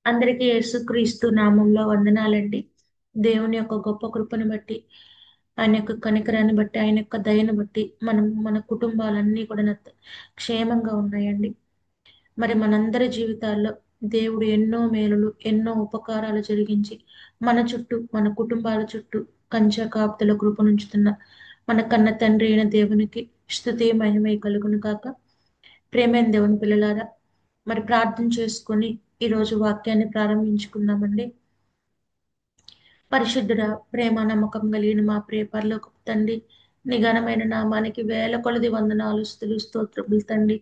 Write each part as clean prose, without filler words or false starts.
అందరికీ యేసుక్రీస్తు నామంలో వందనాలండి. దేవుని యొక్క గొప్ప కృపను బట్టి, ఆయన యొక్క కనికరాన్ని బట్టి, ఆయన యొక్క దయను బట్టి మన కుటుంబాలన్నీ కూడా క్షేమంగా ఉన్నాయండి. మరి మనందరి జీవితాల్లో దేవుడు ఎన్నో మేలులు, ఎన్నో ఉపకారాలు జరిగించి మన చుట్టూ, మన కుటుంబాల చుట్టూ కంచె కాపుదల కృపనుంచుతున్న మన కన్న తండ్రి అయిన దేవునికి స్తుతి మహిమ కలుగును కాక. ప్రేమైన దేవుని పిల్లలారా, మరి ప్రార్థన చేసుకొని ఈరోజు వాక్యాన్ని ప్రారంభించుకుందామండి. పరిశుద్ధుడ, ప్రేమ నమ్మకం కలిగిన మా ప్రియ పరలోకపు తండ్రి, నీ ఘనమైన నామానికి వేల కొలది వందనాలు, స్తుతులు, స్తోత్రములు తండ్రి.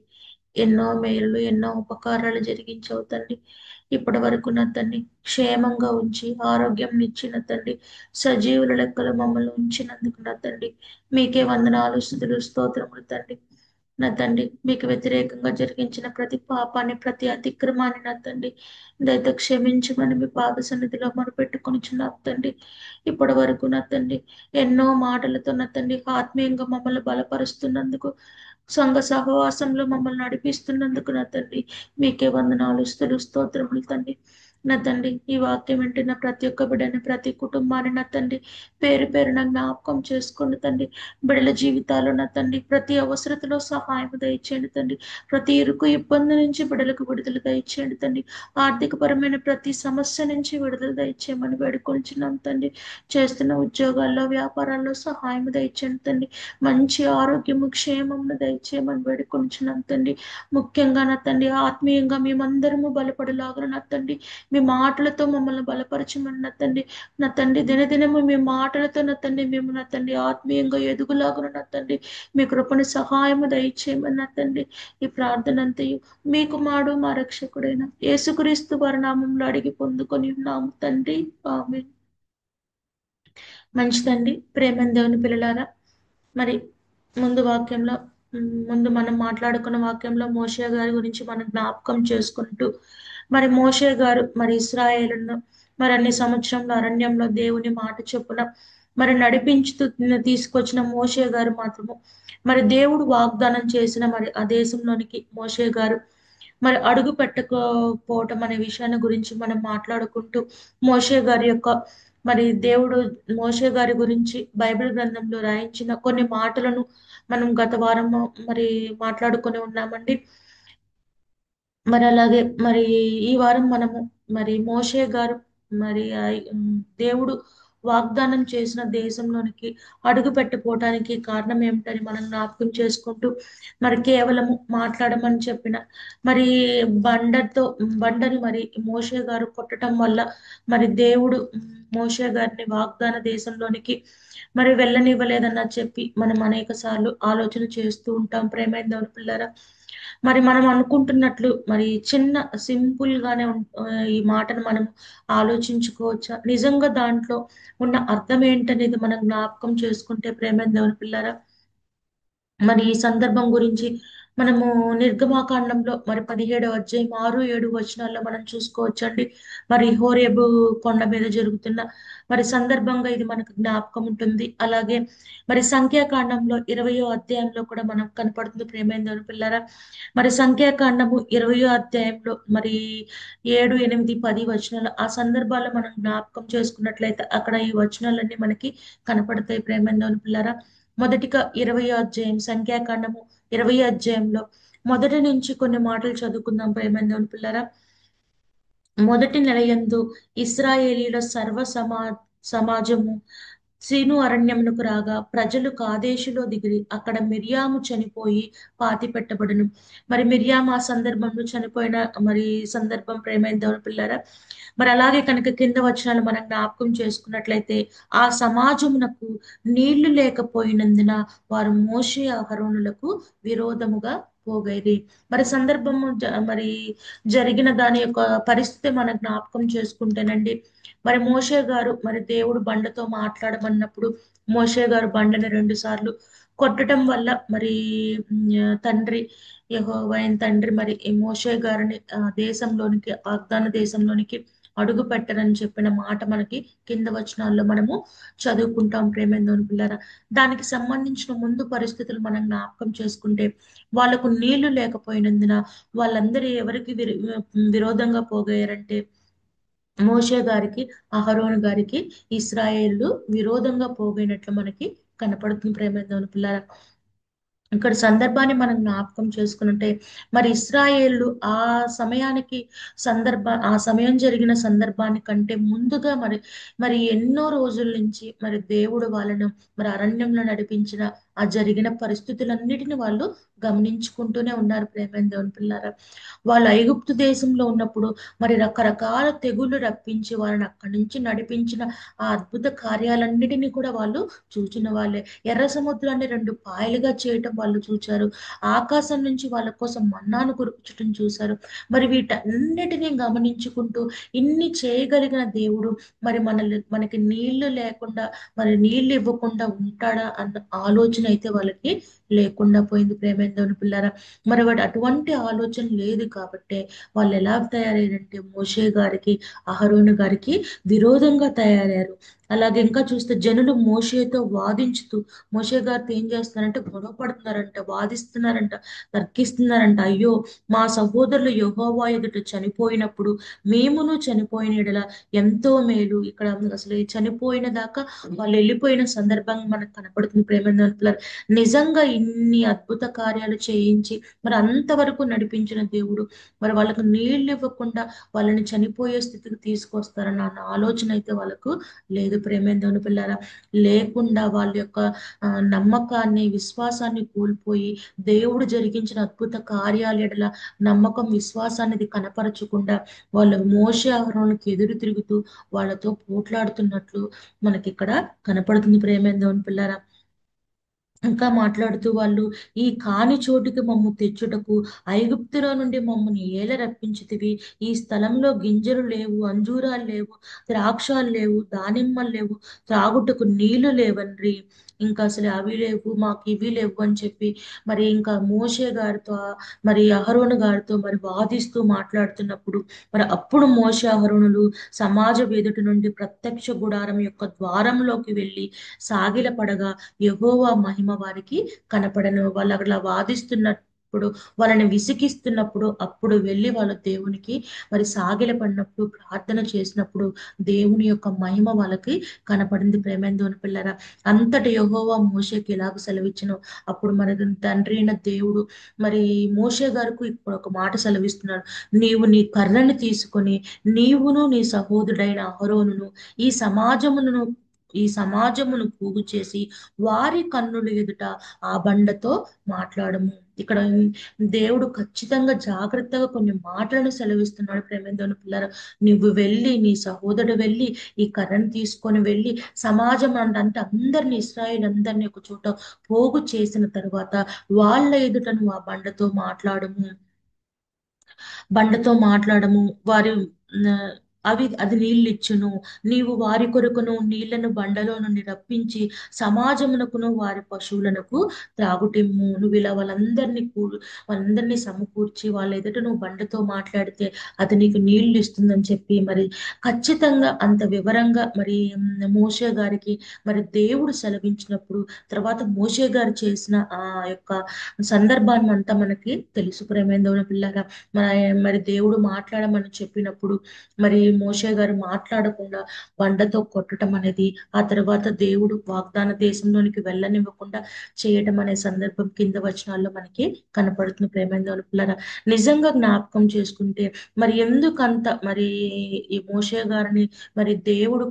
ఎన్నో మేలులు, ఎన్నో ఉపకారాలు జరిగించవు తండ్రి. ఇప్పటి వరకు నా తండ్రి క్షేమంగా ఉంచి ఆరోగ్యం ఇచ్చిన తండ్రి, సజీవుల లెక్కలు మమ్మల్ని ఉంచినందుకు నా తండ్రి మీకే వందనాలు, స్తుతులు, స్తోత్రములు తండ్రి. నా తండ్రి మీకు వ్యతిరేకంగా జరిగించిన ప్రతి పాపాన్ని, ప్రతి అతిక్రమాన్ని నా తండ్రి దయతో క్షమించమని మీ పాద సన్నిధిలో మొరపెట్టుకొనిచున్నాం తండ్రి. ఇప్పటి వరకు నా తండ్రి ఎన్నో మాటలతో నా తండ్రి ఆత్మీయంగా మమ్మల్ని బలపరుస్తున్నందుకు, సంఘ సహవాసంలో మమ్మల్ని నడిపిస్తున్నందుకు నా తండ్రి మీకే వందనాలు, స్తుతులు, స్తోత్రములు తండ్రి. నా తండ్రి ఈ వాక్యం వింటున్న ప్రతి ఒక్క బిడ్డని, ప్రతి కుటుంబాన్ని నా తండ్రి పేరు పేరున జ్ఞాపకం చేసుకోండి తండ్రి. బిడ్డల జీవితాల్లో నా తండ్రి ప్రతి అవసరతలో సహాయం దయచేయండి తండ్రి. ప్రతి ఇరుకు ఇబ్బంది నుంచి బిడ్డలకు విడుదల దయచేయండి తండ్రి. ఆర్థిక పరమైన ప్రతి సమస్య నుంచి విడుదల దయచేయమని వేడుకొంచున్నాం తండ్రి. చేస్తున్న ఉద్యోగాల్లో, వ్యాపారాల్లో సహాయం దయచేయండి తండ్రి. మంచి ఆరోగ్యము, క్షేమమును దయచేయమని వేడుకొంచున్నాం తండ్రి. ముఖ్యంగా నా తండ్రి ఆత్మీయంగా మేమందరము బలపడలాగా నా తండ్రి మీ మాటలతో మమ్మల్ని బలపరచమని నా తండ్రి దినదినము మీ మాటలతో నా తండ్రి మేము నా తండ్రి ఆత్మీయంగా ఎదుగులాగున నా తండ్రి మీ కృపను సహాయము దయచేయమని నా తండ్రి ఈ ప్రార్థన అంతయు మీ కుమారుడు మా రక్షకుడైన యేసుక్రీస్తు వారి నామంలో అడిగి పొందుకొని ఉన్నాము తండ్రి. ఆమేన్. మంచిదండి, ప్రేమ దేవుని పిల్లలారా. మరి ముందు వాక్యంలో ముందు మనం మాట్లాడుకున్న వాక్యంలో మోషే గారి గురించి మనం జ్ఞాపకం చేసుకుంటూ, మరి మోషే గారు మరి ఇశ్రాయేలును మరి అన్ని సంవత్సరంలో అరణ్యంలో దేవుని మాట చొప్పున మరి నడిపించుతూ తీసుకొచ్చిన మోషే గారు మాత్రము మరి దేవుడు వాగ్దానం చేసిన మరి ఆ దేశంలోనికి మోషే గారు మరి అడుగు పెట్టకపోవటం అనే విషయాన్ని గురించి మనం మాట్లాడుకుంటూ, మోషే గారి యొక్క మరి దేవుడు మోషే గారి గురించి బైబిల్ గ్రంథంలో రాయించిన కొన్ని మాటలను మనం గత వారం మరి మాట్లాడుకొని ఉన్నామండి. మరి అలాగే మరి ఈ వారం మనము మరి మోషే గారు మరి దేవుడు వాగ్దానం చేసిన దేశంలోనికి అడుగు పెట్టపోవటానికి కారణం ఏమిటని మనం జ్ఞాపకం చేసుకుంటూ, మరి కేవలము మాట్లాడమని చెప్పిన మరి బండని మరి మోషే గారు కొట్టడం వల్ల మరి దేవుడు మోషే గారిని వాగ్దాన దేశంలోనికి మరి వెళ్ళనివ్వలేదన్న చెప్పి మనం అనేక సార్లు ఆలోచన చేస్తూ ఉంటాం. ప్రేమైన దేవుని పిల్లరా, మరి మనం అనుకుంటున్నట్లు మరి చిన్న సింపుల్ గానే ఈ మాటను మనం ఆలోచించుకోవచ్చా, నిజంగా దాంట్లో ఉన్న అర్థం ఏంటనేది మనం జ్ఞాపకం చేసుకుంటే ప్రేమైన దేవుని పిల్లరా, మరి ఈ సందర్భం గురించి మనము నిర్గమాకాండంలో మరి 17వ అధ్యాయం 6-7 వచనాల్లో మనం చూసుకోవచ్చండి. మరి హోరేబు కొండ మీద జరుగుతున్న మరి సందర్భంగా ఇది మనకు జ్ఞాపకం ఉంటుంది. అలాగే మరి సంఖ్యాకాండంలో 20వ అధ్యాయంలో కూడా మనకు కనపడుతుంది ప్రేమైన దేవుని పిల్లరా. మరి సంఖ్యాకాండము 20వ అధ్యాయంలో మరి 7, 8, 10 వచనాలు ఆ సందర్భాల్లో మనం జ్ఞాపకం చేసుకున్నట్లయితే అక్కడ ఈ వచనాలన్నీ మనకి కనపడతాయి ప్రేమైన దేవుని పిల్లరా. మొదటిగా 20వ అధ్యాయం, సంఖ్యాకాండము 20వ అధ్యాయంలో మొదటి నుంచి కొన్ని మాటలు చదువుకుందాం ప్రేమైన దేవుని పిల్లరా. మొదటి నెలయందు ఇశ్రాయేలీల సమాజము సీను అరణ్యమునకు రాగా ప్రజలు కాదేశులో దిగిరి. అక్కడ మిర్యాము చనిపోయి పాతి పెట్టబడును. మరి మిర్యాము ఆ సందర్భంలో చనిపోయిన మరి సందర్భం ప్రేమైన దేవుని పిల్లరా. మరి అలాగే కనుక కింద వచనాలు మనం జ్ఞాపకం చేసుకున్నట్లయితే ఆ సమాజమునకు నీళ్లు లేకపోయినందున వారు మోషే అహరోనులకు విరోధముగా పోగైరి. మరి సందర్భము మరి జరిగిన దాని యొక్క పరిస్థితి మనం జ్ఞాపకం చేసుకుంటేనండి, మరి మోషే గారు మరి దేవుడు బండతో మాట్లాడమన్నప్పుడు మోషే గారు బండని 2 సార్లు కొట్టడం వల్ల మరి తండ్రి యెహోవా అయిన తండ్రి మరి ఈ మోషే గారిని దేశంలోనికి, వాగ్దాన దేశంలోనికి అడుగు పెట్టరని చెప్పిన మాట మనకి కింద వచనాల్లో మనము చదువుకుంటాం ప్రేమైన దేవుని పిల్లరా. దానికి సంబంధించిన ముందు పరిస్థితులు మనం జ్ఞాపకం చేసుకుంటే, వాళ్ళకు నీళ్లు లేకపోయినందున వాళ్ళందరూ ఎవరికి విరోధంగా పోగయ్యారంటే మోషే గారికి, అహరోను గారికి ఇస్రాయేళ్లు విరోధంగా పోగైనట్లు మనకి కనపడుతుంది ప్రేమ పిల్లల. ఇక్కడ సందర్భాన్ని మనం జ్ఞాపకం చేసుకుంటే మరి ఇస్రాయేళ్లు ఆ సమయానికి ఆ సమయం జరిగిన సందర్భాన్ని కంటే ముందుగా మరి ఎన్నో రోజుల నుంచి మరి దేవుడు వాళ్ళను మరి అరణ్యంలో నడిపించిన ఆ జరిగిన పరిస్థితులన్నిటిని వాళ్ళు గమనించుకుంటూనే ఉన్నారు ప్రేమైన దేవుని పిల్లారా. వాళ్ళు ఐగుప్తు దేశంలో ఉన్నప్పుడు మరి రకరకాల తెగుళ్ళు రప్పించి వాళ్ళని అక్కడి నుంచి నడిపించిన ఆ అద్భుత కార్యాలన్నిటినీ కూడా వాళ్ళు చూచిన వాళ్ళే. ఎర్ర సముద్రాన్ని రెండు పాయలుగా చేయటం వాళ్ళు చూచారు. ఆకాశం నుంచి వాళ్ళ కోసం మన్నాను కురిపించటం చూశారు. మరి వీటన్నిటినీ గమనించుకుంటూ ఇన్ని చేయగలిగిన దేవుడు మరి మనకి నీళ్లు లేకుండా మరి నీళ్లు ఇవ్వకుండా ఉంటాడా అన్న ఆలోచన అయితే వాళ్ళకి లేకుండా పోయింది ప్రేమైన దేవుని పిల్లారా. మరి వాడు అటువంటి ఆలోచన లేదు కాబట్టే వాళ్ళు ఎలా తయారయ్యారంటే మోషే గారికి, అహరోను గారికి విరోధంగా తయారయ్యారు. అలాగే ఇంకా చూస్తే జనులు మోషేతో వాదించుతూ మోషే గారితో ఏం చేస్తున్నారంటే గొడవ పడుతున్నారంట, వాదిస్తున్నారంట, తర్కిస్తున్నారంట. అయ్యో, మా సహోదరులు యెహోవా ఎదుట చనిపోయినప్పుడు మేమును చనిపోయిన యెడల ఎంతో మేలు. ఇక్కడ అసలు ఈ చనిపోయిన దాకా వాళ్ళు వెళ్ళిపోయిన సందర్భం మనకు కనపడుతుంది ప్రేమ. నిజంగా ఇన్ని అద్భుత కార్యాలు చేయించి మరి అంతవరకు నడిపించిన దేవుడు మరి వాళ్ళకు నీళ్ళు ఇవ్వకుండా వాళ్ళని చనిపోయే స్థితికి తీసుకొస్తారన్న ఆలోచన అయితే వాళ్ళకు లేదు ప్రేమైన దేవుని పిల్లారా. లేకుండా వాళ్ళ యొక్క నమ్మకాన్ని, విశ్వాసాన్ని కోల్పోయి దేవుడు జరిగించిన అద్భుత కార్యాల ఎడల నమ్మకం, విశ్వాసాన్ని కనపరచకుండా వాళ్ళు మోషే అహరోనుకి ఎదురు తిరుగుతూ వాళ్ళతో పోట్లాడుతున్నట్లు మనకి ఇక్కడ కనపడుతుంది ప్రేమైన దేవుని పిల్లారా. ఇంకా మాట్లాడుతూ వాళ్ళు ఈ కాని చోటుకి మమ్ము తెచ్చుటకు ఐగుప్తులో నుండి మమ్మల్ని ఏల రప్పించితివి. ఈ స్థలంలో గింజలు లేవు, అంజూరాలు లేవు, ద్రాక్షాలు లేవు, దానిమ్మలు లేవు, త్రాగుటకు నీళ్లు లేవన్రి. ఇంకా అసలు అవి లేవు, మాకు ఇవి లేవు అని చెప్పి మరి ఇంకా మోషే గారితో మరి అహరోను గారితో మరి వాదిస్తూ మాట్లాడుతున్నప్పుడు మరి అప్పుడు మోషే అహరోనులు సమాజ వేదిక నుండి ప్రత్యక్ష గుడారం యొక్క ద్వారంలోకి వెళ్ళి సాగిలపడగా యెహోవా మహిమ వారికి కనపడను. వాళ్ళు అక్కడ వాదిస్తున్నప్పుడు, వాళ్ళని విసిగిస్తున్నప్పుడు అప్పుడు వెళ్ళి వాళ్ళ దేవునికి మరి సాగిలపడినప్పుడు, ప్రార్థన చేసినప్పుడు దేవుని యొక్క మహిమ వాళ్ళకి కనపడింది ప్రేమైన దేవుని పిల్లరా. అంతటి యెహోవా మోషేకి ఎలాగ సెలవిచ్చినో అప్పుడు మరి తండ్రి అయిన దేవుడు మరి మోషే గారికి ఇప్పుడు ఒక మాట సెలవిస్తున్నాడు. నీవు నీ కర్రని తీసుకొని నీవును నీ సహోదరుడైన అహరోనును ఈ సమాజమును ఈ సమాజమును పోగు చేసి వారి కన్నుల ఎదుట ఆ బండతో మాట్లాడము. ఇక్కడ దేవుడు ఖచ్చితంగా జాగ్రత్తగా కొన్ని మాటలను సెలవిస్తున్నాడు ప్రేమేంద్రుని పిల్లలు. నువ్వు వెళ్ళి నీ సహోదరుడు వెళ్ళి ఈ కర్రను తీసుకొని వెళ్ళి సమాజం అంటే అందరిని ఇశ్రాయేలు అందరినీ ఒక చోట పోగు చేసిన తర్వాత వాళ్ళ ఎదుట నువ్వు ఆ బండతో మాట్లాడము. వారి ఆ, అది నీళ్ళు ఇచ్చును. నీవు వారి కొరకును నీళ్లను బండలో నుండి రప్పించి సమాజమునకును వారి పశువులకు త్రాగుటిమ్ము. నువ్వు ఇలా వాళ్ళందరినీ సమకూర్చి వాళ్ళ ఎదుట నువ్వు బండతో మాట్లాడితే అది నీకు నీళ్లు ఇస్తుందని చెప్పి మరి ఖచ్చితంగా అంత వివరంగా మరి మోషే గారికి మరి దేవుడు సెలవించినప్పుడు తర్వాత మోషే గారు చేసిన ఆ యొక్క సందర్భాన్ని అంతా మనకి తెలుసు ప్రేమేందోన పిల్లగా. మరి దేవుడు మాట్లాడమని చెప్పినప్పుడు మరి మోషే గారు మాట్లాడకుండా బండతో కొట్టడం అనేది, ఆ తర్వాత దేవుడు వాగ్దాన దేశంలోనికి వెళ్ళనివ్వకుండా చేయటం అనే సందర్భం కింద వచనాల్లో మనకి కనపడుతుంది ప్రేమేంద్ర పిల్లరా. నిజంగా జ్ఞాపకం చేసుకుంటే మరి ఎందుకంత మరి ఈ మోషే గారిని మరి దేవుడు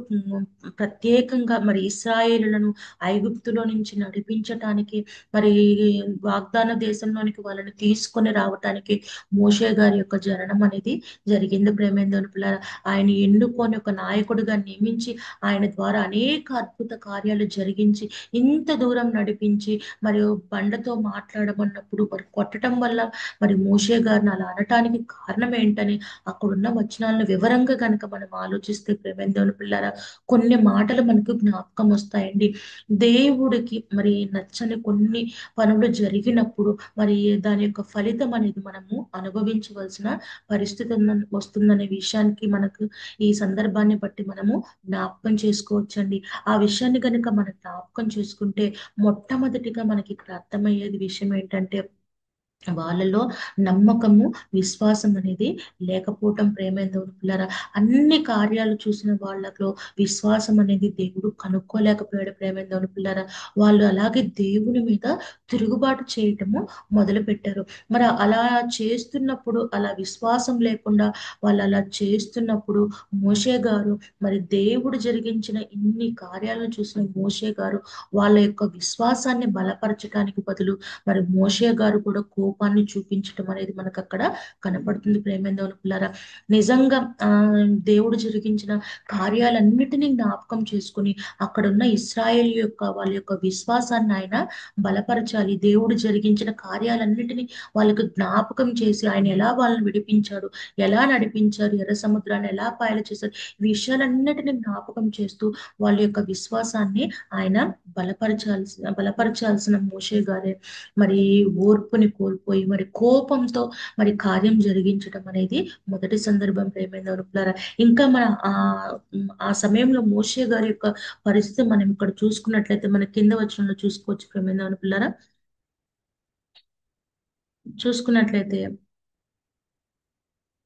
ప్రత్యేకంగా మరి ఇశ్రాయేలులను ఐగుప్తులో నుంచి నడిపించటానికి మరి వాగ్దాన దేశంలోనికి వాళ్ళని తీసుకొని రావటానికి మోషే గారి యొక్క జననం అనేది జరిగింది ప్రేమేంద్రుని పిల్లల. ఆయన ఎన్నుకొని ఒక నాయకుడిగా నియమించి ఆయన ద్వారా అనేక అద్భుత కార్యాలు జరిగించి ఇంత దూరం నడిపించి మరి బండతో మాట్లాడమన్నప్పుడు మరి కొట్టడం వల్ల మరి మోషే గారిని అలా అనటానికి కారణం ఏంటని అక్కడున్న వచనాలను వివరంగా కనుక మనం ఆలోచిస్తే ప్రేమేంద్రుని పిల్లల కొన్ని మాటలు మనకు జ్ఞాపకం వస్తాయండి. దేవుడికి మరి నచ్చని కొన్ని పనులు జరిగినప్పుడు మరి దాని యొక్క ఫలితం అనేది మనము అనుభవించవలసిన పరిస్థితి వస్తుందనే విషయానికి మనకు ఈ సందర్భాన్ని బట్టి మనము జ్ఞాపకం చేసుకోవచ్చండి. ఆ విషయాన్ని కనుక మనం జ్ఞాపకం చేసుకుంటే మొట్టమొదటిగా మనకి ఇక్కడ అర్థమయ్యేది విషయం ఏంటంటే వాళ్ళలో నమ్మకము, విశ్వాసం అనేది లేకపోవటం ప్రేమైందో పిల్లరా. అన్ని కార్యాలు చూసిన వాళ్ళలో విశ్వాసం అనేది దేవుడు కనుక్కోలేకపోయాడు ప్రేమైందో పిల్లరా. వాళ్ళు అలాగే దేవుని మీద తిరుగుబాటు చేయటము మొదలుపెట్టారు. మరి అలా చేస్తున్నప్పుడు, అలా విశ్వాసం లేకుండా వాళ్ళు అలా చేస్తున్నప్పుడు మోషే గారు, మరి దేవుడు జరిగించిన ఇన్ని కార్యాలను చూసిన మోషే గారు వాళ్ళ యొక్క విశ్వాసాన్ని బలపరచడానికి బదులు మరి మోషే గారు కూడా కోపాన్ని చూపించడం అనేది మనకు అక్కడ కనపడుతుంది ప్రేమేందోని పిల్లరా. నిజంగా దేవుడు జరిగించిన కార్యాలన్నిటినీ జ్ఞాపకం చేసుకుని అక్కడున్న ఇస్రాయేల్ యొక్క వాళ్ళ యొక్క విశ్వాసాన్ని ఆయన బలపరచాలి. దేవుడు జరిగించిన కార్యాలన్నిటినీ వాళ్ళకు జ్ఞాపకం చేసి ఆయన ఎలా వాళ్ళని విడిపించాడు, ఎలా నడిపించారు, ఎర్ర సముద్రాన్ని ఎలా పాయలు చేశారు, ఈ విషయాలన్నిటిని జ్ఞాపకం చేస్తూ వాళ్ళ యొక్క విశ్వాసాన్ని ఆయన బలపరచాల్సిన మోషే గారే మరి ఓర్పుని కోల్పోయి మరి కోపంతో మరి కార్యం జరిగించడం అనేది మొదటి సందర్భం ప్రేమైన వరుపులారా. ఇంకా మన ఆ సమయంలో మోషే గారి యొక్క పరిస్థితి మనం ఇక్కడ చూసుకున్నట్లయితే మన కింద వచనంలో చూసుకోవచ్చు ప్రేమైన వరుపులారా. చూసుకున్నట్లయితే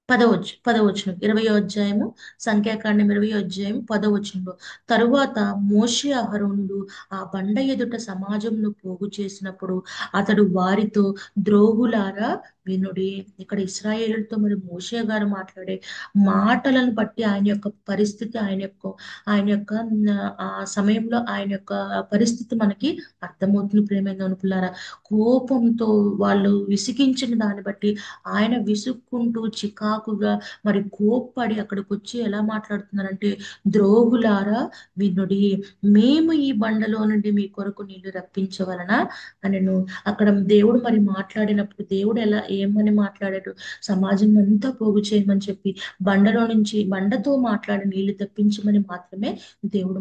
పదవచనం 20వ అధ్యాయము, సంఖ్యాకాండం 20వ అధ్యాయం 10వ వచనంలో, తరువాత మోషే అహరోనులు ఆ బండ ఎదుట సమాజంను పోగు చేసినప్పుడు అతడు వారితో, ద్రోహులారా వినుడి. ఇక్కడ ఇశ్రాయేలుతో మరి మోషే గారు మాట్లాడే మాటలను బట్టి ఆయన యొక్క పరిస్థితి, ఆయన యొక్క ఆ సమయంలో ఆయన యొక్క పరిస్థితి మనకి అర్థమవుతుంది ప్రేమైన అనుకున్నారా. కోపంతో వాళ్ళు విసిగించిన దాన్ని బట్టి ఆయన విసుక్కుంటూ చికాకుగా మరి కోప్పడి అక్కడికి వచ్చి ఎలా మాట్లాడుతున్నారంటే, ద్రోహులారా వినుడి, మేము ఈ బండలో నుండి మీ కొరకు నీళ్లు రప్పించవలన అనెను. అక్కడ దేవుడు మరి మాట్లాడినప్పుడు దేవుడు ఏమని మాట్లాడాడు, సమాజం అంతా పోగు చేయమని చెప్పి బండతో మాట్లాడి నీళ్లు తెప్పించమని మాత్రమే దేవుడు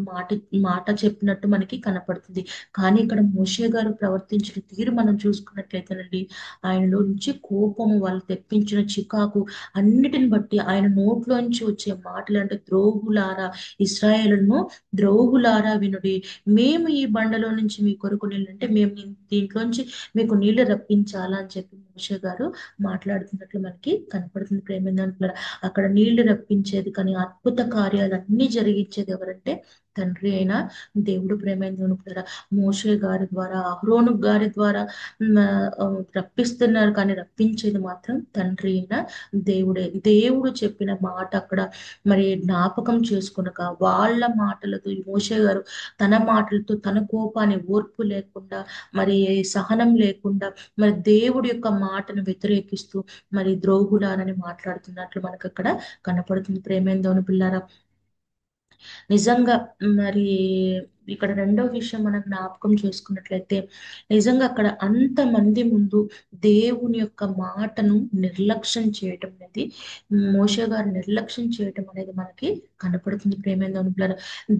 మాట చెప్పినట్టు మనకి కనపడుతుంది. కానీ ఇక్కడ మోషే గారు ప్రవర్తించిన తీరు మనం చూసుకున్నట్లయితేనండి, ఆయనలో నుంచి కోపము, వాళ్ళు తెప్పించిన చికాకు అన్నిటిని బట్టి ఆయన నోట్లోంచి వచ్చే మాటలు అంటే, ద్రోహులారా, ఇశ్రాయేలును ద్రోహులారా వినుడి, మేము ఈ బండలో నుంచి మీ కొరకు నీళ్ళు అంటే మేము దీంట్లోంచి మీకు నీళ్లు రప్పించాలా అని చెప్పి మోషే గారు మాట్లాడుతున్నట్లు మనకి కనపడుతుంది ప్రేమిందంటున్నారు. అక్కడ నీళ్లు రప్పించేది కానీ అద్భుత కార్యాలు అన్ని జరిగించేది ఎవరంటే తండ్రి అయిన దేవుడు. ప్రేమేంద్రుడు మోషే గారి ద్వారా, అహరోను గారి ద్వారా రప్పిస్తున్నారు కానీ రప్పించేది మాత్రం తండ్రి అయిన దేవుడే. దేవుడు చెప్పిన మాట అక్కడ మరి జ్ఞాపకం చేసుకునక వాళ్ళ మాటలతో మోషే గారు తన మాటలతో తన కోపాన్ని, ఓర్పు లేకుండా మరి సహనం లేకుండా మరి దేవుడి యొక్క మాటను వ్యతిరేకిస్తూ మరి ద్రోహులానని మాట్లాడుతున్నట్లు మనకు అక్కడ కనపడుతుంది ప్రేమేందోను పిల్లారా. నిజంగా మరి ఇక్కడ రెండో విషయం మనం జ్ఞాపకం చేసుకున్నట్లయితే, నిజంగా అక్కడ అంతమంది ముందు దేవుని యొక్క మాటను నిర్లక్ష్యం చేయటం అనేది, మోషే గారు నిర్లక్ష్యం చేయటం అనేది మనకి కనపడుతుంది ప్రేమేంద్ర.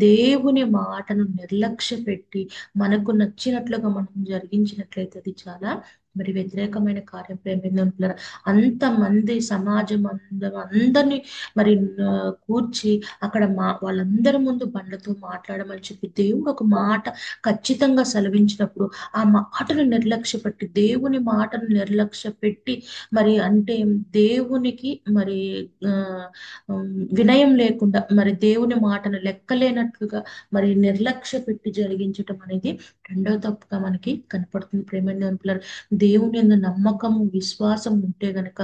దేవుని మాటను నిర్లక్ష్య పెట్టి మనకు నచ్చినట్లుగా మనం జరిగించినట్లయితే అది చాలా మరి వ్యతిరేకమైన కార్యం ప్రేమేంద్ర. అంతమంది సమాజం అందరినీ మరి కూర్చి అక్కడ వాళ్ళందరి ముందు బండతో మాట్లాడమని చెప్పి దేవుడు ఒక మాట ఖచ్చితంగా సెలవించినప్పుడు ఆ మాటను నిర్లక్ష్య పెట్టి, దేవుని మాటను నిర్లక్ష్య పెట్టి మరి అంటే దేవునికి మరి ఆ వినయం లేకుండా మరి దేవుని మాటను లెక్కలేనట్లుగా మరి నిర్లక్ష్య పెట్టి జరిగించటం అనేది రెండవ తప్పుగా మనకి కనపడుతుంది ప్రేమ. దేవుని యందు నమ్మకము, విశ్వాసం ఉంటే గనక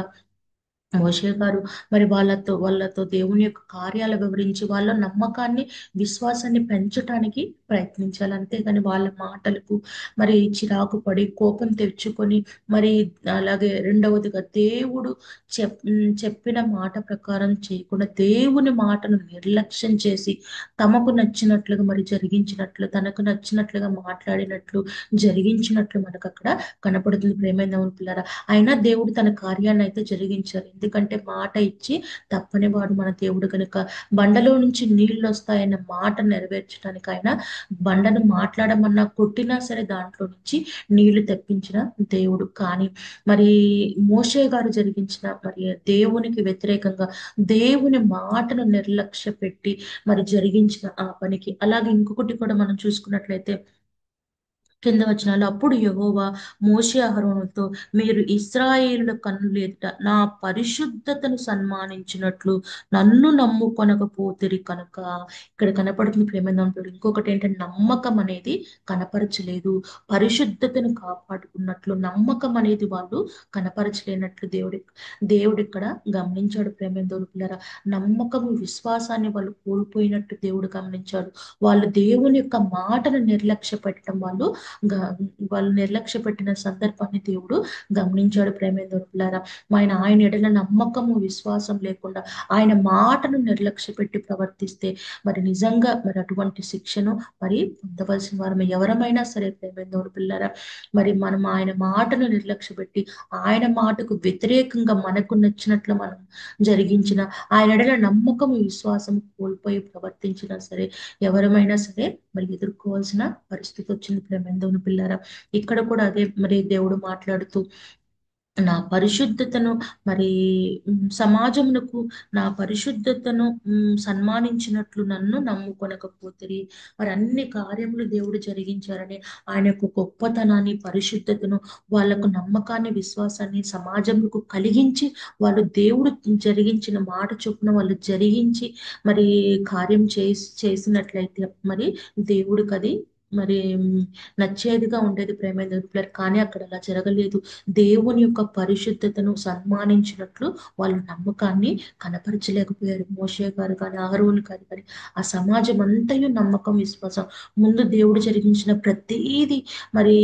మోషే గారు మరి వాళ్ళతో దేవుని యొక్క కార్యాలు వివరించి వాళ్ళ నమ్మకాన్ని, విశ్వాసాన్ని పెంచటానికి ప్రయత్నించాలి. అంతేగాని వాళ్ళ మాటలకు మరి చిరాకు పడి కోపం తెచ్చుకొని మరి అలాగే రెండవదిగా దేవుడు చెప్పిన మాట ప్రకారం చేయకుండా దేవుని మాటను నిర్లక్ష్యం చేసి తమకు నచ్చినట్లుగా మరి జరిగించినట్లు, తనకు నచ్చినట్లుగా మాట్లాడినట్లు జరిగించినట్లు మనకు అక్కడ కనపడుతుంది ప్రేమైందవును పిల్లరా. అయినా దేవుడు తన కార్యాన్ని అయితే జరిగించారు. ఎందుకంటే మాట ఇచ్చి తప్పని వాడు మన దేవుడు కనుక బండలో నుంచి నీళ్లు వస్తాయన్న మాట నెరవేర్చడానికి ఆయన బండను మాట్లాడమన్నా కొట్టినా సరే దాంట్లో నుంచి నీళ్లు తెప్పించిన దేవుడు. కానీ మరి మోషే గారు జరిగించిన మరి దేవునికి వ్యతిరేకంగా దేవుని మాటను నిర్లక్ష్య పెట్టి మరి జరిగించిన ఆ పనికి, అలాగే ఇంకొకటి కూడా మనం చూసుకున్నట్లయితే కింద వచనాలు అప్పుడు యెహోవా మోషే అహరోనుతో మీరు ఇశ్రాయేలుల కన్నుల ఎదుట నా పరిశుద్ధతను సన్మానించినట్లు నన్ను నమ్ముకొనకపోతిరి కనుక. ఇక్కడ కనపడుతుంది ప్రేమేందంటాడు. ఇంకొకటి ఏంటంటే నమ్మకం అనేది కనపరచలేదు. పరిశుద్ధతను కాపాడుకున్నట్లు నమ్మకం అనేది వాళ్ళు కనపరచలేనట్లు దేవుడు ఇక్కడ గమనించాడు. ప్రేమేందోడు పిల్లరా, నమ్మకము విశ్వాసాన్ని వాళ్ళు కోల్పోయినట్టు దేవుడు గమనించాడు. వాళ్ళు దేవుని యొక్క మాటను నిర్లక్ష్య పెట్టడం గ- వాళ్ళు నిర్లక్ష్య పెట్టిన సందర్భాన్ని దేవుడు గమనించాడు. ప్రేమేంద్రులారా, ఆయన ఎడల నమ్మకము విశ్వాసం లేకుండా ఆయన మాటను నిర్లక్ష్య పెట్టి ప్రవర్తిస్తే మరి నిజంగా మరి అటువంటి శిక్షను మరి పొందవలసిన వారం ఎవరమైనా సరే. ప్రేమేంద్రుడు పిల్లరా, మరి మనం ఆయన మాటను నిర్లక్ష్య పెట్టి ఆయన మాటకు వ్యతిరేకంగా మనకు నచ్చినట్లు మనం జరిగించిన, ఆయన ఎడల నమ్మకము విశ్వాసం కోల్పోయి ప్రవర్తించినా సరే ఎవరమైనా సరే మరి ఎదుర్కోవాల్సిన పరిస్థితి వచ్చింది. ప్రేమేందవుని పిల్లారా, ఇక్కడ కూడా అదే మరి దేవుడు మాట్లాడుతూ నా పరిశుద్ధతను మరి సమాజమునకు నా పరిశుద్ధతను సన్మానించినట్లు నన్ను నమ్ముకొనకపోతిరి. మరి అన్ని కార్యములు దేవుడు జరిగించారని ఆయన యొక్క గొప్పతనాన్ని పరిశుద్ధతను వాళ్ళకు నమ్మకాన్ని విశ్వాసాన్ని సమాజముకు కలిగించి వాళ్ళు దేవుడు జరిగించిన మాట చొప్పున వాళ్ళు జరిగించి మరి కార్యం చేసినట్లయితే మరి దేవుడికి అది మరి నచ్చేదిగా ఉండేది. ప్రేమేంద్ర, కానీ అక్కడ అలా జరగలేదు. దేవుని యొక్క పరిశుద్ధతను సన్మానించినట్లు వాళ్ళు నమ్మకాన్ని కనపరచలేకపోయారు. మోషే గారు కానీ అహరోను గారు కానీ ఆ సమాజం అంతయు నమ్మకం విశ్వాసం ముందు దేవుడు జరిగించిన ప్రతీది మరి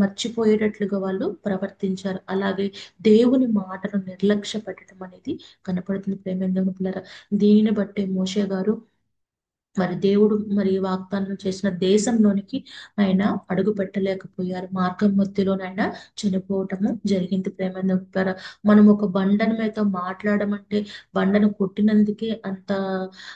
మర్చిపోయేటట్లుగా వాళ్ళు ప్రవర్తించారు. అలాగే దేవుని మాటను నిర్లక్ష్య పెట్టడం అనేది కనపడుతుంది. ప్రేమేంద్ర పిల్లరా, దీనిని బట్టే మోషే గారు మరి దేవుడు మరి వాగ్దానం చేసిన దేశంలోనికి ఆయన అడుగు పెట్టలేకపోయారు. మార్గం మధ్యలోనైనా చనిపోవటము జరిగింది. ప్రేమ మనం ఒక బండను మీతో మాట్లాడమంటే బండను కొట్టినందుకే అంత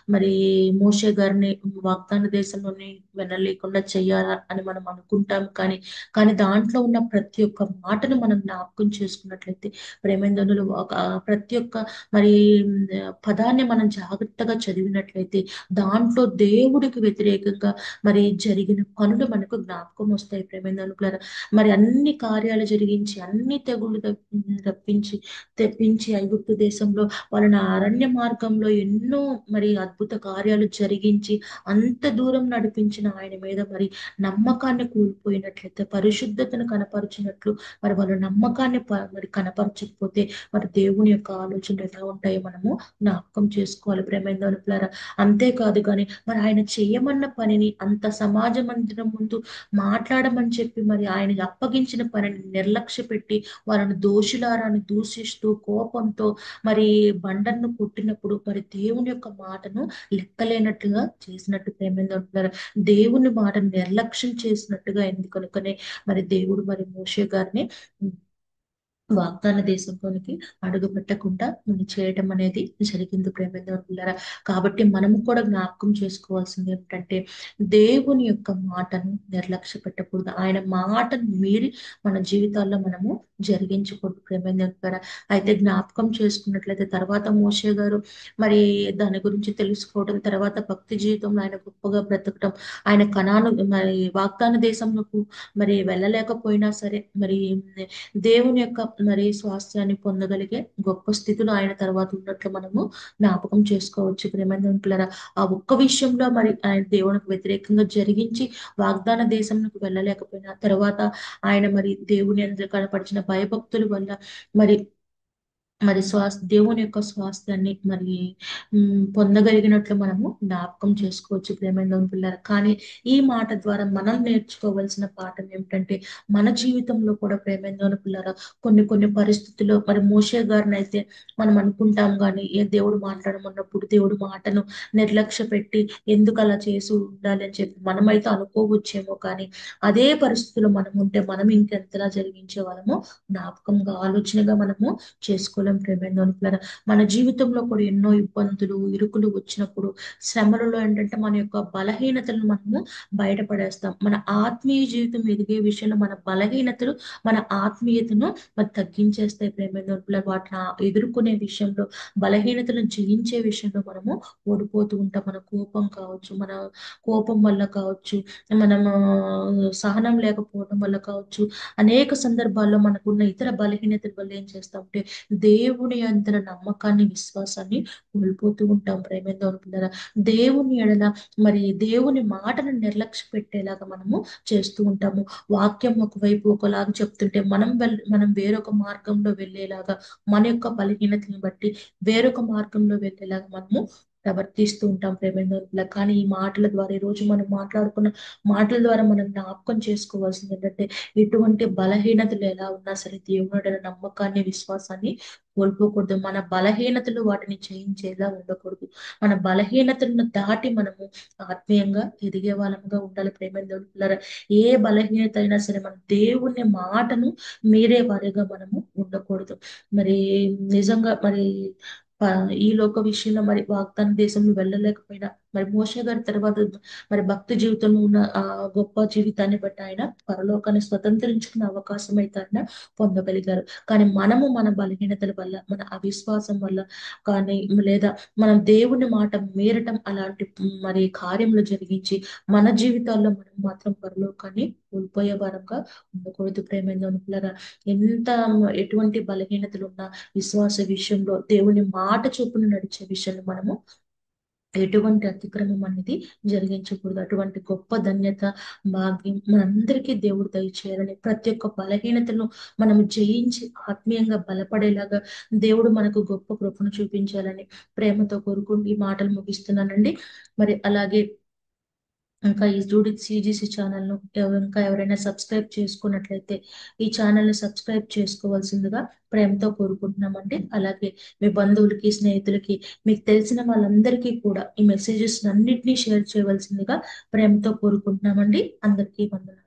మరి మోషే గారిని వాగ్దాన దేశంలోని వెళ్ళలేకుండా చెయ్యాలా అని మనం అనుకుంటాం. కానీ దాంట్లో ఉన్న ప్రతి ఒక్క మాటను మనం జ్ఞాపకం చేసుకున్నట్లయితే ప్రేమేంద్రులు ఒక ప్రతి ఒక్క మరి పదాన్ని మనం జాగ్రత్తగా చదివినట్లయితే దాంట్లో దేవుడికి వ్యతిరేకంగా మరి జరిగిన పనులు మనకు జ్ఞాపకం వస్తాయి. ప్రేమేంద్రులారా, మరి అన్ని కార్యాలు జరిగించి అన్ని తెగుళ్ళు తెప్పించి ఐగుప్తు దేశంలో వాళ్ళని అరణ్య మార్గంలో ఎన్నో మరి అద్భుత కార్యాలు జరిగించి అంత దూరం నడిపించిన ఆయన మీద మరి నమ్మకాన్ని కోల్పోయినట్లయితే పరిశుద్ధతను కనపరిచినట్లు మరి వాళ్ళ నమ్మకాన్ని మరి కనపరచకపోతే మరి దేవుని యొక్క ఆలోచనలు ఎలా ఉంటాయో మనము జ్ఞాపకం చేసుకోవాలి. ప్రేమేంద్రులారా, అంతేకాదు కానీ మరి ఆయన చేయమన్న పనిని అంత సమాజ మందిరం ముందు మాట్లాడమని చెప్పి మరి ఆయన అప్పగించిన పనిని నిర్లక్ష్య పెట్టి వాళ్ళని దోషులారాన్ని దూషిస్తూ కోపంతో మరి బండను కొట్టినప్పుడు మరి దేవుని యొక్క మాటను లెక్కలేనట్టుగా చేసినట్టు. ప్రేమేంద్రులారా, దేవుని మాటను నిర్లక్ష్యం చేసినట్టుగా ఎందుకనుకనే మరి దేవుడు మరి మోషే గారిని వాగ్దాన దేశంలోనికి అడుగు పెట్టకుండా చేయటం అనేది జరిగింది. ప్రేమేంద్రులారా, కాబట్టి మనము కూడా జ్ఞాపకం చేసుకోవాల్సింది ఏమిటంటే దేవుని యొక్క మాటను నిర్లక్ష్య పెట్టకూడదు. ఆయన మాటను మీరి మన జీవితాల్లో మనము జరిగించకూడదు. ప్రేమేంద్రులారా, అయితే జ్ఞాపకం చేసుకున్నట్లయితే తర్వాత మోషే గారు మరి దాని గురించి తెలుసుకోవడం, తర్వాత భక్తి జీవితంలో ఆయన గొప్పగా బ్రతకడం, ఆయన కనాను మరి వాగ్దాన దేశంలోకి మరి వెళ్ళలేకపోయినా సరే మరి దేవుని యొక్క మరి స్వాస్థ్యాన్ని పొందగలిగే గొప్ప స్థితిలో ఆయన తర్వాత ఉన్నట్లు మనము జ్ఞాపకం చేసుకోవచ్చు. ప్రేమంతులారా, ఆ ఒక్క విషయంలో మరి ఆయన దేవునికి వ్యతిరేకంగా జరిగించి వాగ్దాన దేశంలోకి వెళ్ళలేకపోయినా తర్వాత ఆయన మరి దేవుని అందరూ కనపరిచిన భయభక్తుల వల్ల మరి మరి దేవుని యొక్క స్వాస్థ్యాన్ని మరి పొందగలిగినట్లు మనము జ్ఞాపకం చేసుకోవచ్చు. ప్రేమైన పిల్లలు, కానీ ఈ మాట ద్వారా మనం నేర్చుకోవాల్సిన పాఠం ఏమిటంటే మన జీవితంలో కూడా ప్రేమైన పిల్లల కొన్ని కొన్ని పరిస్థితుల్లో మరి మోషే గారిని అయితే మనం అనుకుంటాం, కానీ ఏ దేవుడు మాట్లాడమన్నప్పుడు దేవుడు మాటను నిర్లక్ష్య పెట్టి ఎందుకు అలా చేసి ఉండాలి అని చెప్పి మనమైతే అనుకోవచ్చేమో, కానీ అదే పరిస్థితుల్లో మనం ఉంటే మనం ఇంకెంతలా జరిగించే వాళ్ళమో జ్ఞాపకంగా ఆలోచనగా మనము చేసుకోలేము. చేసుకోలేం ప్రేమైన. మన జీవితంలో కూడా ఎన్నో ఇబ్బందులు, ఇరుకులు వచ్చినప్పుడు, శ్రమలలో ఏంటంటే మన యొక్క బలహీనతలను మనము బయటపడేస్తాం. మన ఆత్మీయ జీవితం ఎదిగే విషయంలో మన బలహీనతలు మన ఆత్మీయతను మరి తగ్గించేస్తాయి ప్రేమైన. వాటిని ఎదుర్కొనే విషయంలో, బలహీనతలను జయించే విషయంలో మనము ఓడిపోతూ ఉంటాం. మన కోపం కావచ్చు, మన కోపం వల్ల కావచ్చు, మనము సహనం లేకపోవడం వల్ల కావచ్చు, అనేక సందర్భాల్లో మనకున్న ఇతర బలహీనతల వల్ల ఏం చేస్తామంటే దేవుని అంతర నమ్మకాన్ని, విశ్వాసాన్ని కోల్పోతూ ఉంటాం ప్రేమేంద్ర. దేవుని ఎడల మరి దేవుని మాటను నిర్లక్ష్య పెట్టేలాగా మనము చేస్తూ ఉంటాము. వాక్యం ఒకవైపు ఒకలాగా చెప్తుంటే మనం వేరొక మార్గంలో వెళ్ళేలాగా, మన యొక్క బలహీనతని బట్టి వేరొక మార్గంలో వెళ్ళేలాగా మనము ప్రవర్తిస్తూ ఉంటాం ప్రేమేంద్ర. కానీ ఈ మాటల ద్వారా, ఈ రోజు మనం మాట్లాడుకున్న మాటల ద్వారా మనం జ్ఞాపకం చేసుకోవాల్సింది ఏంటంటే, ఎటువంటి బలహీనతలు ఎలా ఉన్నా సరే దేవుని నమ్మకాన్ని, విశ్వాసాన్ని కోల్పోకూడదు. మన బలహీనతలు వాటిని జయించేలా ఉండకూడదు. మన బలహీనతలను దాటి మనము ఆత్మీయంగా ఎదిగే వాళ్ళముగా ఉండాలి ప్రేమ. ఏ బలహీనత అయినా సరే మన దేవుని మాటను మీరే వారిగా మనము ఉండకూడదు. మరి నిజంగా మరి ఈ లోక విషయంలో మరి వాగ్దాన దేశంలో వెళ్ళలేకపోయినా, మరి మోషే గారి తర్వాత మరి భక్తి జీవితంలో ఉన్న ఆ గొప్ప జీవితాన్ని బట్టి ఆయన పరలోకాన్ని స్వతంత్రించుకునే అవకాశం అయితే ఆయన పొందగలిగారు. కానీ మనము మన బలహీనతల వల్ల, మన అవిశ్వాసం వల్ల కానీ, లేదా మనం దేవుని మాట మీరటం అలాంటి మరి కార్యములు జరిగించి మన జీవితాల్లో మనం మాత్రం పరలోకాన్ని కోల్పోయే వారంగా ఉండకూడదు ప్రేమేంద్రులారా. ఎంత ఎటువంటి బలహీనతలు ఉన్నా విశ్వాస విషయంలో, దేవుని మాట చొప్పున నడిచే విషయంలో మనము ఎటువంటి అతిక్రమం అనేది జరిగించకూడదు. అటువంటి గొప్ప ధన్యత, భాగ్యం మనందరికీ దేవుడు దయచేయాలని, ప్రతి ఒక్క బలహీనతను మనం జయించి ఆత్మీయంగా బలపడేలాగా దేవుడు మనకు గొప్ప కృపను చూపించాలని ప్రేమతో కోరుకుంటూ ఈ మాటలు ముగిస్తున్నానండి. మరి అలాగే ఇంకా ఈ జూడిత్ సిజిసి ఛానల్ను ఇంకా ఎవరైనా సబ్స్క్రైబ్ చేసుకున్నట్లయితే ఈ ఛానల్ని సబ్స్క్రైబ్ చేసుకోవాల్సిందిగా ప్రేమతో కోరుకుంటున్నామండి. అలాగే మీ బంధువులకి, స్నేహితులకి, మీకు తెలిసిన వాళ్ళందరికీ కూడా ఈ మెసేజెస్ అన్నిటినీ షేర్ చేయవలసిందిగా ప్రేమతో కోరుకుంటున్నామండి. అందరికీ వందనాలు.